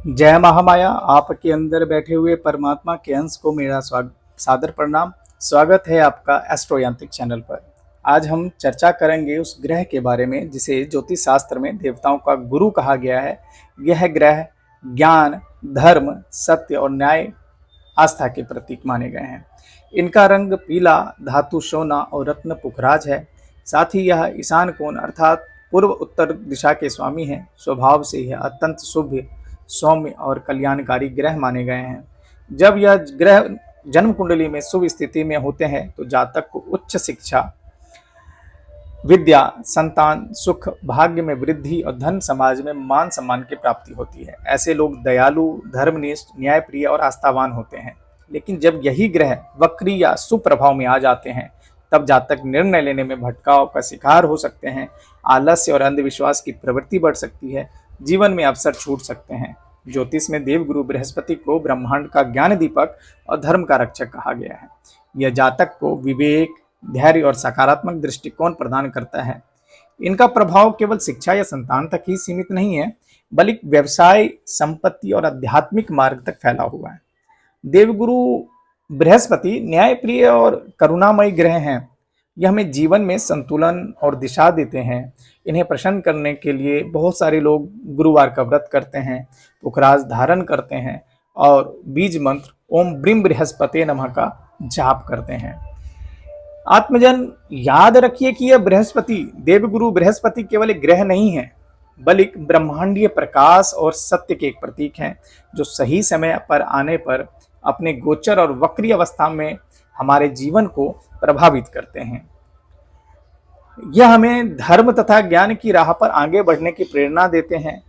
जय महामाया। आपके अंदर बैठे हुए परमात्मा के अंश को मेरा सादर प्रणाम। स्वागत है आपका एस्ट्रो यांत्रिक चैनल पर। आज हम चर्चा करेंगे उस ग्रह के बारे में जिसे ज्योतिष शास्त्र में देवताओं का गुरु कहा गया है। यह ग्रह ज्ञान, धर्म, सत्य और न्याय, आस्था के प्रतीक माने गए हैं। इनका रंग पीला, धातु सोना और रत्न पुखराज है। साथ ही यह ईशान कोण अर्थात पूर्व उत्तर दिशा के स्वामी हैं। स्वभाव से यह अत्यंत शुभ, सौम्य और कल्याणकारी ग्रह माने गए हैं। जब यह ग्रह जन्म कुंडली में शुभ स्थिति में होते हैं तो जातक को उच्च शिक्षा, विद्या, संतान, सुख, भाग्य में वृद्धि और धन, समाज में मान सम्मान की प्राप्ति होती है। ऐसे लोग दयालु, धर्मनिष्ठ, न्यायप्रिय और आस्थावान होते हैं। लेकिन जब यही ग्रह वक्री या सुप्रभाव में आ जाते हैं तब जातक निर्णय लेने में भटकाव का शिकार हो सकते हैं। आलस्य और अंधविश्वास की प्रवृत्ति बढ़ सकती है। जीवन में अवसर छूट सकते हैं। ज्योतिष में देवगुरु बृहस्पति को ब्रह्मांड का ज्ञान दीपक और धर्म का रक्षक कहा गया है। यह जातक को विवेक, धैर्य और सकारात्मक दृष्टिकोण प्रदान करता है। इनका प्रभाव केवल शिक्षा या संतान तक ही सीमित नहीं है, बल्कि व्यवसाय, संपत्ति और आध्यात्मिक मार्ग तक फैला हुआ है। देवगुरु बृहस्पति न्यायप्रिय और करुणामयी ग्रह हैं। यह हमें जीवन में संतुलन और दिशा देते हैं। इन्हें प्रसन्न करने के लिए बहुत सारे लोग गुरुवार का व्रत करते हैं, पुखराज धारण करते हैं और बीज मंत्र ओम ब्रीम बृहस्पते नमः का जाप करते हैं। आत्मजन, याद रखिए कि यह बृहस्पति, देवगुरु बृहस्पति केवल एक ग्रह नहीं है, बल्कि ब्रह्मांडीय प्रकाश और सत्य के एक प्रतीक हैं, जो सही समय पर आने पर अपने गोचर और वक्री अवस्था में हमारे जीवन को प्रभावित करते हैं। यह हमें धर्म तथा ज्ञान की राह पर आगे बढ़ने की प्रेरणा देते हैं।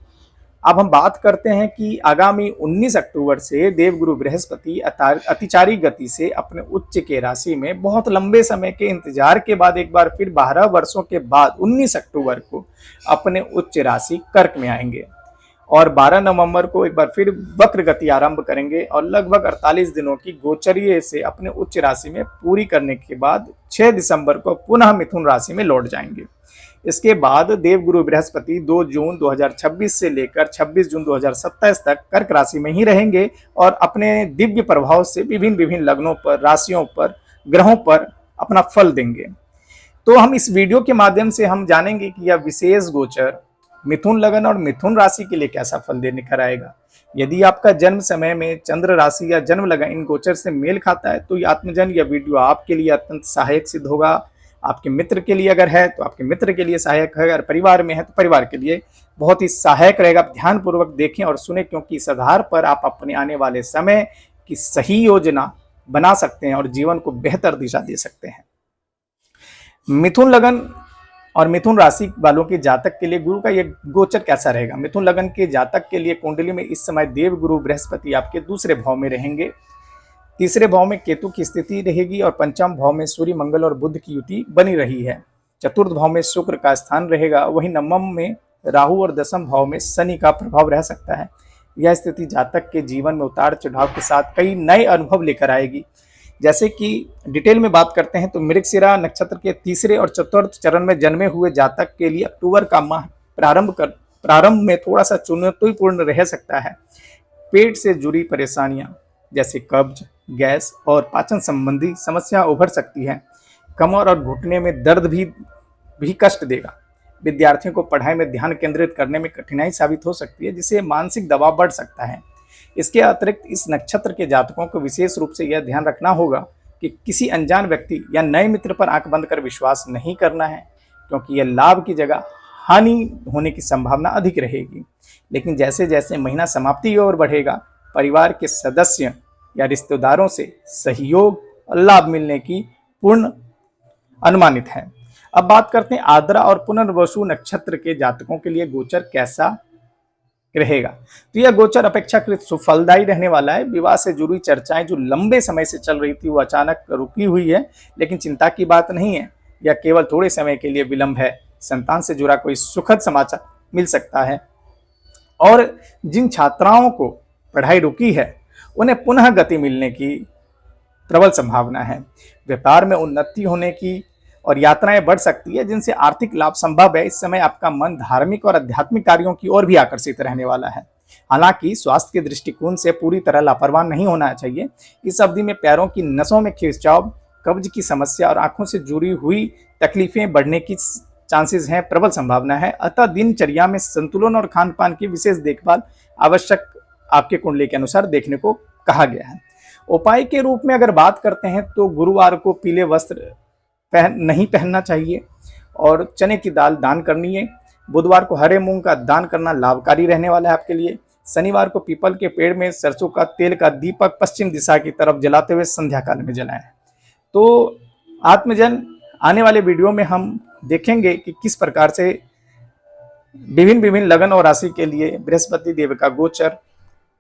अब हम बात करते हैं कि आगामी 19 अक्टूबर से देवगुरु बृहस्पति अतिचारी गति से अपने उच्च के राशि में बहुत लंबे समय के इंतजार के बाद एक बार फिर 12 वर्षों के बाद 19 अक्टूबर को अपने उच्च राशि कर्क में आएंगे और 12 नवंबर को एक बार फिर वक्र गति आरंभ करेंगे और लगभग 48 दिनों की गोचरीय से अपने उच्च राशि में पूरी करने के बाद 6 दिसंबर को पुनः मिथुन राशि में लौट जाएंगे। इसके बाद देवगुरु बृहस्पति 2 जून 2026 से लेकर 26 जून 2027 तक कर्क राशि में ही रहेंगे और अपने दिव्य प्रभाव से विभिन्न लग्नों पर, राशियों पर, ग्रहों पर अपना फल देंगे। तो हम इस वीडियो के माध्यम से हम जानेंगे कि यह विशेष गोचर मिथुन लगन और मिथुन राशि के लिए कैसा फल देने कर आएगा। यदि आपका जन्म समय में चंद्र राशि या जन्म लगन इन गोचर से मेल खाता है तो ये आत्मजन यह वीडियो आपके लिए अत्यंत सहायक सिद्ध होगा। आपके मित्र के लिए अगर है तो आपके मित्र के लिए सहायक है, अगर परिवार में है तो परिवार के लिए बहुत ही सहायक रहेगा। ध्यानपूर्वक देखें और सुने, क्योंकि इस आधार पर आप अपने आने वाले समय की सही योजना बना सकते हैं और जीवन को बेहतर दिशा दे सकते हैं। मिथुन लगन और मिथुन राशि वालों के जातक के लिए गुरु का यह गोचर कैसा रहेगा। मिथुन लगन के जातक के लिए कुंडली में इस समय देव गुरु बृहस्पति आपके दूसरे भाव में रहेंगे, तीसरे भाव में केतु की स्थिति रहेगी और पंचम भाव में सूर्य, मंगल और बुध की युति बनी रही है। चतुर्थ भाव में शुक्र का स्थान रहेगा, वहीं नवम में राहु और दसम भाव में शनि का प्रभाव रह सकता है। यह स्थिति जातक के जीवन में उतार चढ़ाव के साथ कई नए अनुभव लेकर आएगी। जैसे कि डिटेल में बात करते हैं तो मृगशिरा नक्षत्र के तीसरे और चतुर्थ चरण में जन्मे हुए जातक के लिए अक्टूबर का माह प्रारंभ में थोड़ा सा चुनौतीपूर्ण रह सकता है। पेट से जुड़ी परेशानियां जैसे कब्ज, गैस और पाचन संबंधी समस्या उभर सकती है। कमर और घुटने में दर्द भी कष्ट देगा। विद्यार्थियों को पढ़ाई में ध्यान केंद्रित करने में कठिनाई साबित हो सकती है, जिससे मानसिक दबाव बढ़ सकता है। इसके अतिरिक्त इस नक्षत्र के जातकों को विशेष रूप से यह ध्यान रखना होगा कि किसी अनजान व्यक्ति या नए मित्र पर आंख बंद कर विश्वास नहीं करना है, क्योंकि यह लाभ की जगह हानि होने की संभावना अधिक रहेगी। लेकिन जैसे जैसे महीना समाप्ति की ओर बढ़ेगा, परिवार के सदस्य या रिश्तेदारों से सहयोग और लाभ मिलने की पूर्ण अनुमानित है। अब बात करते हैं आद्रा और पुनर्वसु नक्षत्र के जातकों के लिए गोचर कैसा रहेगा। तो यह गोचर अपेक्षाकृत सुफलदायी रहने वाला है। विवाह से जुड़ी चर्चाएं जो लंबे समय से चल रही थी वो अचानक रुकी हुई है, लेकिन चिंता की बात नहीं है। यह केवल थोड़े समय के लिए विलंब है। संतान से जुड़ा कोई सुखद समाचार मिल सकता है और जिन छात्राओं को पढ़ाई रुकी है उन्हें पुनः गति मिलने की प्रबल संभावना है। व्यापार में उन्नति होने की और यात्राएं बढ़ सकती है, जिनसे आर्थिक लाभ संभव है। इस समय आपका मन धार्मिक और आध्यात्मिक कार्यों की ओर भी आकर्षित रहने वाला है। हालांकि स्वास्थ्य के दृष्टिकोण से पूरी तरह लापरवाह नहीं होना चाहिए। इस अवधि में पैरों की नसों में खिंचाव, कब्ज की समस्या और आंखों से जुड़ी हुई तकलीफें बढ़ने की चांसेस हैं, प्रबल संभावना है। अतः दिनचर्या में संतुलन और खान पान की विशेष देखभाल आवश्यक आपके कुंडली के अनुसार देखने को कहा गया है। उपाय के रूप में अगर बात करते हैं तो गुरुवार को पीले वस्त्र नहीं पहनना चाहिए और चने की दाल दान करनी है। बुधवार को हरे मूंग का दान करना लाभकारी रहने वाला है आपके लिए। शनिवार को पीपल के पेड़ में सरसों का तेल का दीपक पश्चिम दिशा की तरफ जलाते हुए संध्या काल में जलाएं। तो आत्मजन आने वाले वीडियो में हम देखेंगे कि किस प्रकार से विभिन्न लगन और राशि के लिए बृहस्पति देव का गोचर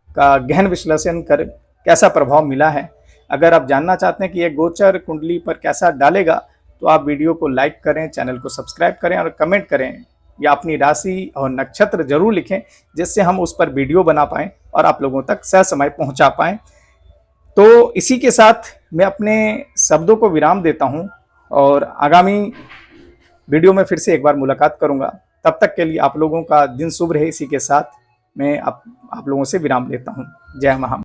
का गहन विश्लेषण कर कैसा प्रभाव मिला है। अगर आप जानना चाहते हैं कि यह गोचर कुंडली पर कैसा डालेगा तो आप वीडियो को लाइक करें, चैनल को सब्सक्राइब करें और कमेंट करें या अपनी राशि और नक्षत्र जरूर लिखें, जिससे हम उस पर वीडियो बना पाएं और आप लोगों तक ससमय पहुंचा पाएं। तो इसी के साथ मैं अपने शब्दों को विराम देता हूं और आगामी वीडियो में फिर से एक बार मुलाकात करूंगा। तब तक के लिए आप लोगों का दिन शुभ रहे। इसी के साथ मैं आप लोगों से विराम लेता हूं। जय महा।